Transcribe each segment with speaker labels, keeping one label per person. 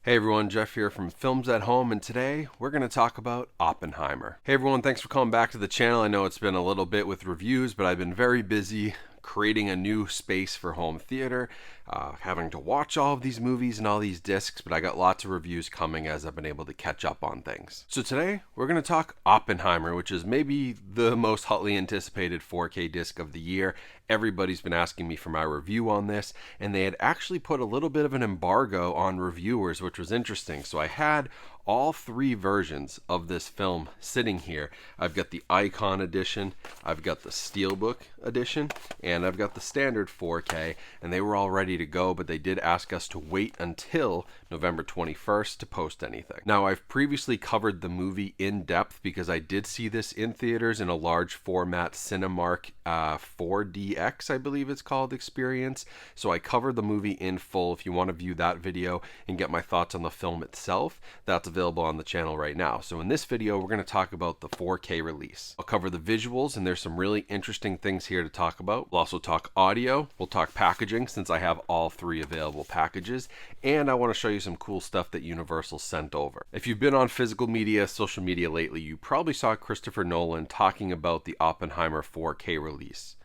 Speaker 1: Hey everyone, Jeff here from Films at Home, and today we're going to talk about Oppenheimer. Hey everyone, thanks for coming back to the channel. I know it's been a little bit with reviews, but I've been very busy creating a new space for home theater, having to watch all of these movies and all these discs, but I got lots of reviews coming as I've been able to catch up on things. So today we're going to talk Oppenheimer, which is maybe the most hotly anticipated 4K disc of the year. Everybody's been asking me for my review on this, and they had actually put a little bit of an embargo on reviewers, which was interesting. So I had all three versions of this film sitting here. I've got the Icon edition, I've got the Steelbook edition, and I've got the standard 4K, and they were all ready to go, but they did ask us to wait until November 21st to post anything. Now, I've previously covered the movie in depth because I did see this in theaters in a large format Cinemark 4DX, I believe it's called, experience. So I covered the movie in full. If you want to view that video and get my thoughts on the film itself, that's available on the channel right now. So in this video, we're going to talk about the 4K release. I'll cover the visuals, and there's some really interesting things here to talk about. We'll also talk audio. We'll talk packaging, since I have all three available packages. And I want to show you some cool stuff that Universal sent over. If you've been on physical media, social media lately, you probably saw Christopher Nolan talking about the Oppenheimer 4K release.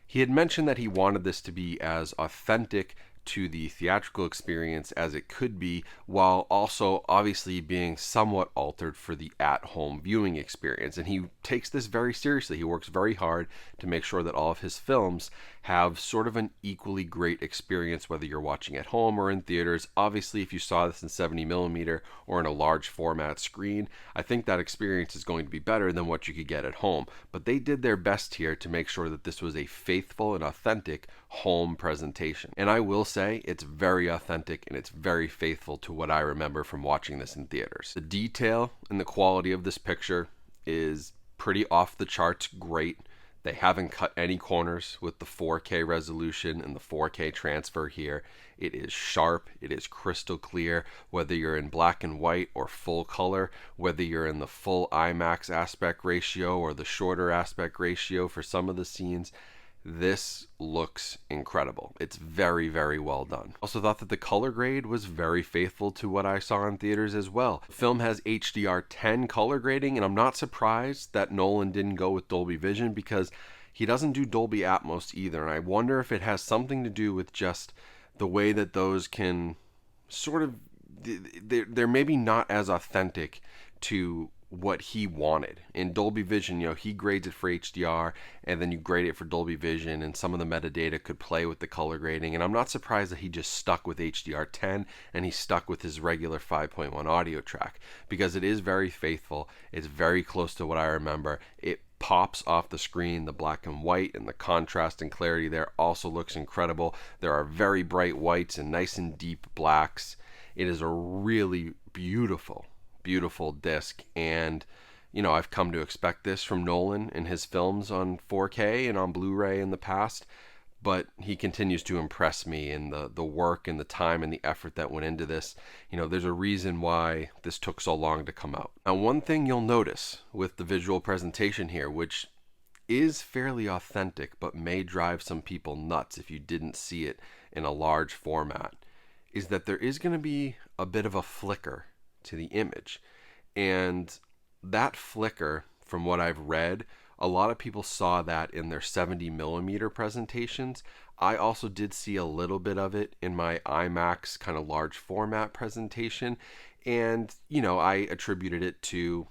Speaker 1: He had mentioned that he wanted this to be as authentic to the theatrical experience as it could be, while also obviously being somewhat altered for the at-home viewing experience. And he takes this very seriously. He works very hard to make sure that all of his films have sort of an equally great experience, whether you're watching at home or in theaters. Obviously, if you saw this in 70mm or in a large format screen, I think that experience is going to be better than what you could get at home. But they did their best here to make sure that this was a faithful and authentic home presentation. And I will say it's very authentic and it's very faithful to what I remember from watching this in theaters. The detail and the quality of this picture is pretty off the charts great. They haven't cut any corners with the 4K resolution and the 4K transfer here. It is sharp, it is crystal clear, whether you're in black and white or full color, whether you're in the full IMAX aspect ratio or the shorter aspect ratio for some of the scenes. This looks incredible. It's very, very well done. Also thought that the color grade was very faithful to what I saw in theaters as well. The film has HDR10 color grading, and I'm not surprised that Nolan didn't go with Dolby Vision because he doesn't do Dolby Atmos either. And I wonder if it has something to do with just the way that those can sort of, they're maybe not as authentic to what he wanted. In Dolby Vision, he grades it for HDR, and then you grade it for Dolby Vision, and some of the metadata could play with the color grading. And I'm not surprised that he just stuck with HDR10 and he stuck with his regular 5.1 audio track, because it is very faithful. It's very close to what I remember. It pops off the screen. The black and white and the contrast and clarity there also looks incredible. There are very bright whites and nice and deep blacks. It is a really beautiful disc, and I've come to expect this from Nolan in his films on 4K and on Blu-ray in the past, but he continues to impress me in the work and the time and the effort that went into this. There's a reason why this took so long to come out. Now, one thing you'll notice with the visual presentation here, which is fairly authentic but may drive some people nuts if you didn't see it in a large format, is that there is going to be a bit of a flicker to the image. And that flicker, from what I've read, a lot of people saw that in their 70mm presentations. I also did see a little bit of it in my IMAX kind of large format presentation, and I attributed it to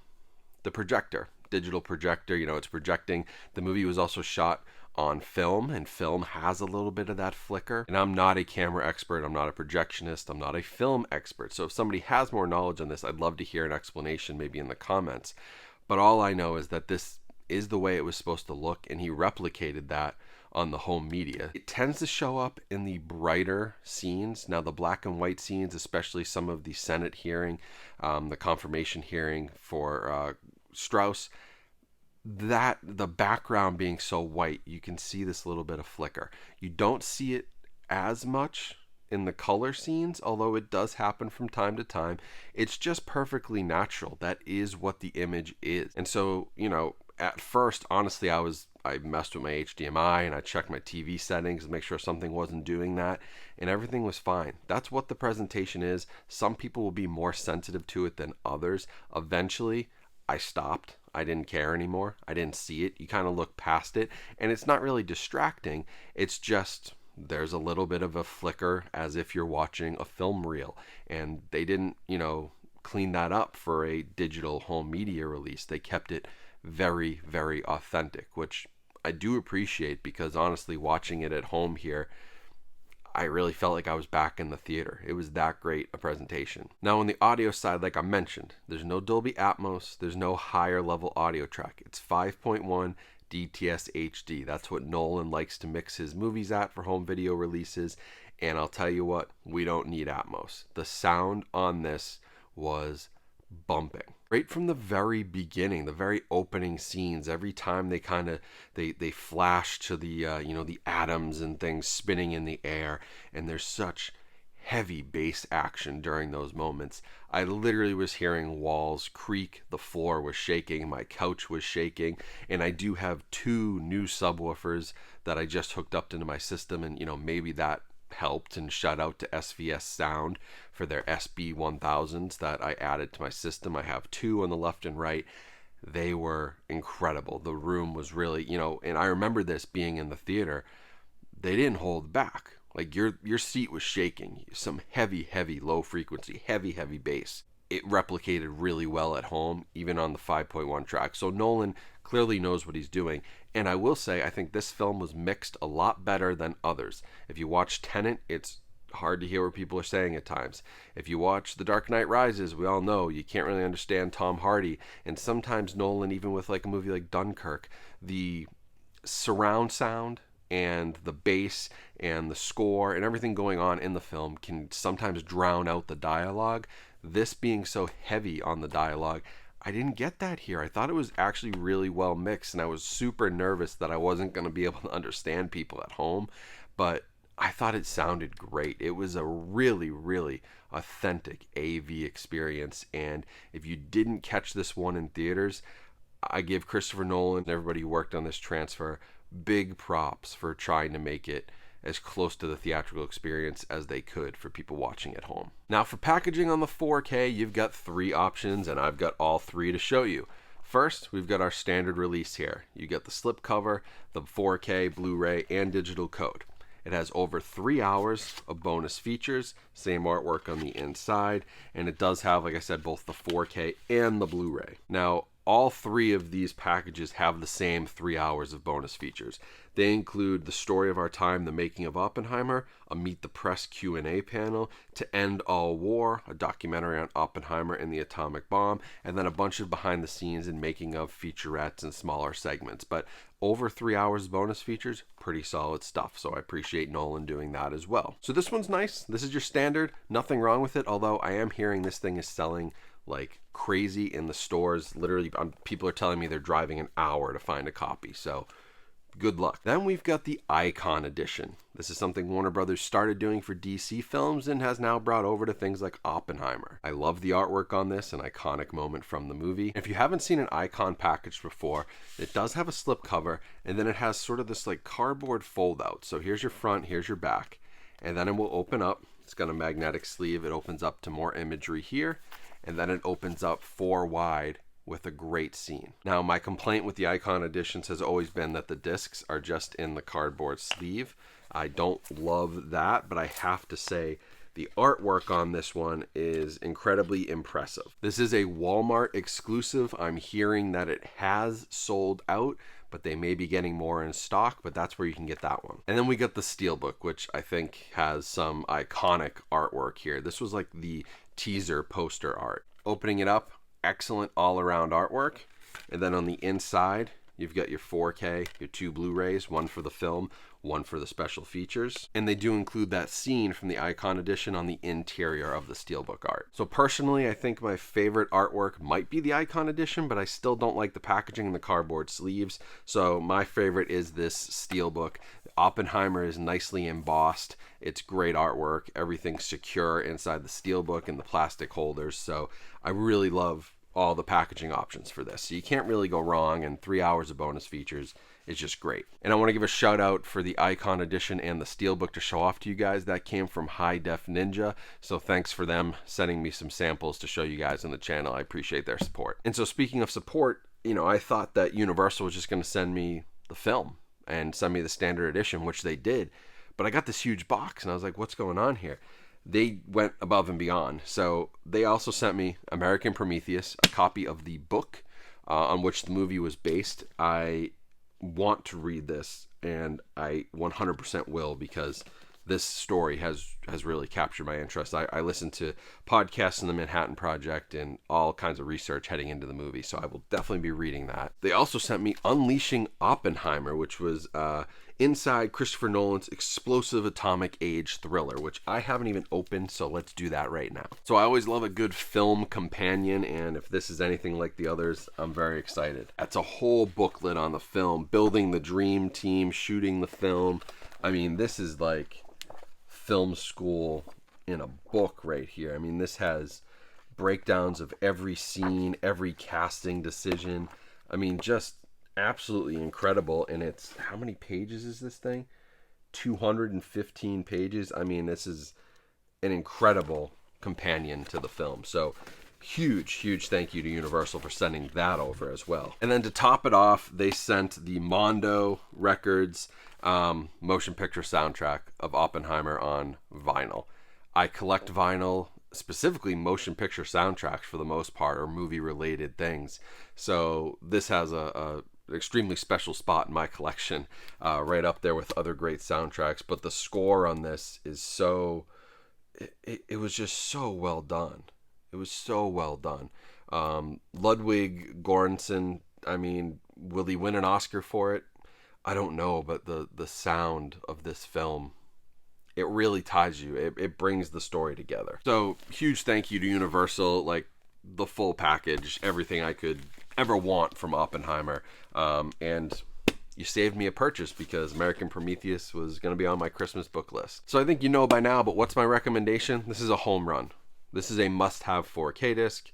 Speaker 1: the projector, digital projector. It's projecting. The movie was also shot on film, and film has a little bit of that flicker. And I'm not a camera expert, I'm not a projectionist, I'm not a film expert. So if somebody has more knowledge on this, I'd love to hear an explanation maybe in the comments. But all I know is that this is the way it was supposed to look, and he replicated that on the home media. It tends to show up in the brighter scenes. Now, the black and white scenes, especially some of the Senate hearing, the confirmation hearing for Strauss, that the background being so white, you can see this little bit of flicker. You don't see it as much in the color scenes, although it does happen from time to time. It's just perfectly natural. That is what the image is. And so, at first, honestly, I was I messed with my HDMI and I checked my TV settings to make sure something wasn't doing that, and everything was fine. That's what the presentation is. Some people will be more sensitive to it than others. Eventually, I stopped. I didn't care anymore. I didn't see it. You kind of look past it, and it's not really distracting. It's just there's a little bit of a flicker as if you're watching a film reel, and they didn't, clean that up for a digital home media release. They kept it very, very authentic, which I do appreciate, because honestly, watching it at home here, I really felt like I was back in the theater. It was that great a presentation. Now on the audio side, like I mentioned, there's no Dolby Atmos, there's no higher level audio track. It's 5.1 DTS HD. That's what Nolan likes to mix his movies at for home video releases. And I'll tell you what, we don't need Atmos. The sound on this was bumping right from the very beginning, the very opening scenes. Every time they flash to the the atoms and things spinning in the air, and there's such heavy bass action during those moments. I literally was hearing walls creak, the floor was shaking, my couch was shaking, and I do have 2 new subwoofers that I just hooked up into my system, and maybe that helped. And shout out to SVS Sound for their SB1000s that I added to my system. I have 2 on the left and right. They were incredible. The room was really, and I remember this being in the theater, they didn't hold back. Like your seat was shaking. Some heavy low frequency, heavy bass. It replicated really well at home, even on the 5.1 track. So Nolan clearly knows what he's doing. And I will say, I think this film was mixed a lot better than others. If you watch Tenet, it's hard to hear what people are saying at times. If you watch The Dark Knight Rises, we all know you can't really understand Tom Hardy. And sometimes Nolan, even with like a movie like Dunkirk, the surround sound and the bass and the score and everything going on in the film can sometimes drown out the dialogue. This being so heavy on the dialogue, I didn't get that here. I thought it was actually really well mixed, and I was super nervous that I wasn't going to be able to understand people at home, but I thought it sounded great. It was a really, really authentic AV experience, and if you didn't catch this one in theaters, I give Christopher Nolan and everybody who worked on this transfer big props for trying to make it as close to the theatrical experience as they could for people watching at home. Now for packaging on the 4K, you've got 3 options, and I've got all 3 to show you. First, we've got our standard release here. You get the slipcover, the 4K, Blu-ray, and digital code. It has over 3 hours of bonus features, same artwork on the inside, and it does have, like I said, both the 4K and the Blu-ray. Now, all 3 of these packages have the same 3 hours of bonus features. They include The Story of Our Time, The Making of Oppenheimer, a Meet the Press Q&A panel, To End All War, a documentary on Oppenheimer and the atomic bomb, and then a bunch of behind the scenes and making of featurettes and smaller segments. But over 3 hours of bonus features, pretty solid stuff. So I appreciate Nolan doing that as well. So this one's nice. This is your standard. Nothing wrong with it, although I am hearing this thing is selling like crazy in the stores. Literally, people are telling me they're driving an hour to find a copy. So good luck. Then we've got the Icon Edition. This is something Warner Brothers started doing for DC films and has now brought over to things like Oppenheimer. I love the artwork on this, an iconic moment from the movie. If you haven't seen an Icon package before, it does have a slipcover, and then it has sort of this like cardboard fold out. So here's your front, here's your back, and then it will open up. It's got a magnetic sleeve. It opens up to more imagery here, and then it opens up 4 wide with a great scene. Now, my complaint with the Icon Editions has always been that the discs are just in the cardboard sleeve. I don't love that, but I have to say the artwork on this one is incredibly impressive. This is a Walmart exclusive. I'm hearing that it has sold out, but they may be getting more in stock, but that's where you can get that one. And then we got the Steelbook, which I think has some iconic artwork here. This was like the teaser poster art. Opening it up, excellent all-around artwork. And then on the inside, you've got your 4K, your 2 Blu-rays, one for the film, one for the special features. And they do include that scene from the Icon Edition on the interior of the Steelbook art. So personally, I think my favorite artwork might be the Icon Edition, but I still don't like the packaging and the cardboard sleeves. So my favorite is this Steelbook. Oppenheimer is nicely embossed. It's great artwork. Everything's secure inside the Steelbook and the plastic holders. So I really love all the packaging options for this. So you can't really go wrong, and 3 hours of bonus features is just great. And I want to give a shout out for the Icon Edition and the Steelbook to show off to you guys. That came from HiDefNinja, so thanks for them sending me some samples to show you guys on the channel. I appreciate their support. And so speaking of support, you know, I thought that Universal was just going to send me the film and send me the standard edition, which they did. But I got this huge box, and I was like, what's going on here? They went above and beyond. So they also sent me American Prometheus, a copy of the book on which the movie was based. I want to read this, and I 100% will, because this story has really captured my interest. I listened to podcasts in the Manhattan Project and all kinds of research heading into the movie, so I will definitely be reading that. They also sent me Unleashing Oppenheimer, which was inside Christopher Nolan's explosive atomic age thriller, which I haven't even opened, so let's do that right now. So I always love a good film companion, and if this is anything like the others, I'm very excited. That's a whole booklet on the film, building the dream team, shooting the film. I mean, this is like film school in a book right here. I mean, this has breakdowns of every scene, every casting decision. I mean, just absolutely incredible. And it's, how many pages is this thing? 215 pages. I mean, this is an incredible companion to the film. So huge thank you to Universal for sending that over as well. And then to top it off, they sent the Mondo Records motion picture soundtrack of Oppenheimer on vinyl. I collect vinyl, specifically motion picture soundtracks for the most part, or movie related things. So this has a extremely special spot in my collection, right up there with other great soundtracks. But the score on this is so, it was just so well done. It was so well done. Ludwig Göransson, I mean, will he win an Oscar for it? I don't know, but the sound of this film, it really ties you. It brings the story together. So huge thank you to Universal, like the full package, everything I could ever want from Oppenheimer. And you saved me a purchase, because American Prometheus was going to be on my Christmas book list. So I think you know by now, but what's my recommendation? This is a home run. This is a must-have 4K disc.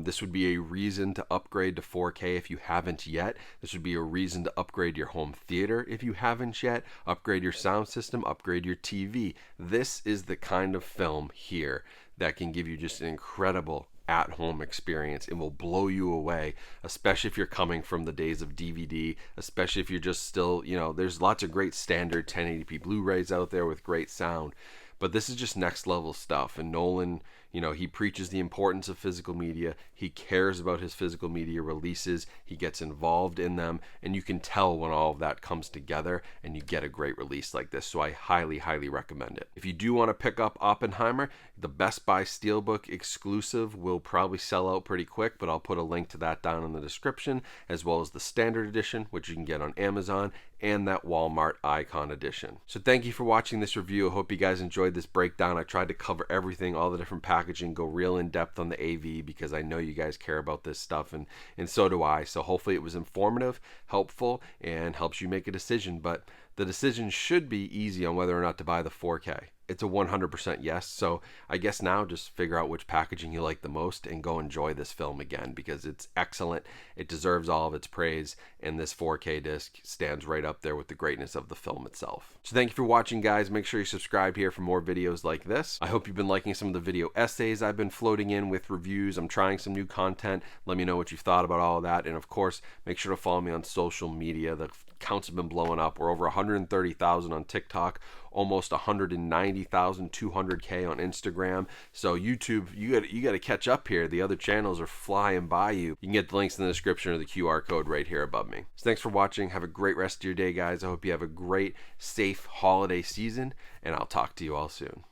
Speaker 1: This would be a reason to upgrade to 4K if you haven't yet. This would be a reason to upgrade your home theater if you haven't yet. Upgrade your sound system, upgrade your TV. This is the kind of film here that can give you just an incredible at-home experience. It will blow you away, especially if you're coming from the days of DVD, especially if you're just still, you know, there's lots of great standard 1080p Blu-rays out there with great sound. But this is just next level stuff. And Nolan, you know, he preaches the importance of physical media. He cares about his physical media releases. He gets involved in them. And you can tell when all of that comes together and you get a great release like this. So I highly recommend it. If you do want to pick up Oppenheimer, the Best Buy Steelbook exclusive will probably sell out pretty quick, but I'll put a link to that down in the description, as well as the standard edition, which you can get on Amazon, and that Walmart Icon Edition. So thank you for watching this review. I hope you guys enjoyed this breakdown. I tried to cover everything, all the different packaging, go real in depth on the AV, because I know you guys care about this stuff, and so do I. So hopefully it was informative, helpful, and helps you make a decision. But the decision should be easy on whether or not to buy the 4K. It's a 100% yes. So I guess now just figure out which packaging you like the most and go enjoy this film again, because it's excellent. It deserves all of its praise, and this 4K disc stands right up there with the greatness of the film itself. So thank you for watching, guys. Make sure you subscribe here for more videos like this. I hope you've been liking some of the video essays I've been floating in with reviews. I'm trying some new content. Let me know what you've thought about all of that. And of course, make sure to follow me on social media. The counts have been blowing up. We're over 130,000 on TikTok, almost 190,000, 200K on Instagram. So YouTube, you got to catch up here. The other channels are flying by you. You can get the links in the description or the QR code right here above me. So thanks for watching. Have a great rest of your day, guys. I hope you have a great, safe holiday season, and I'll talk to you all soon.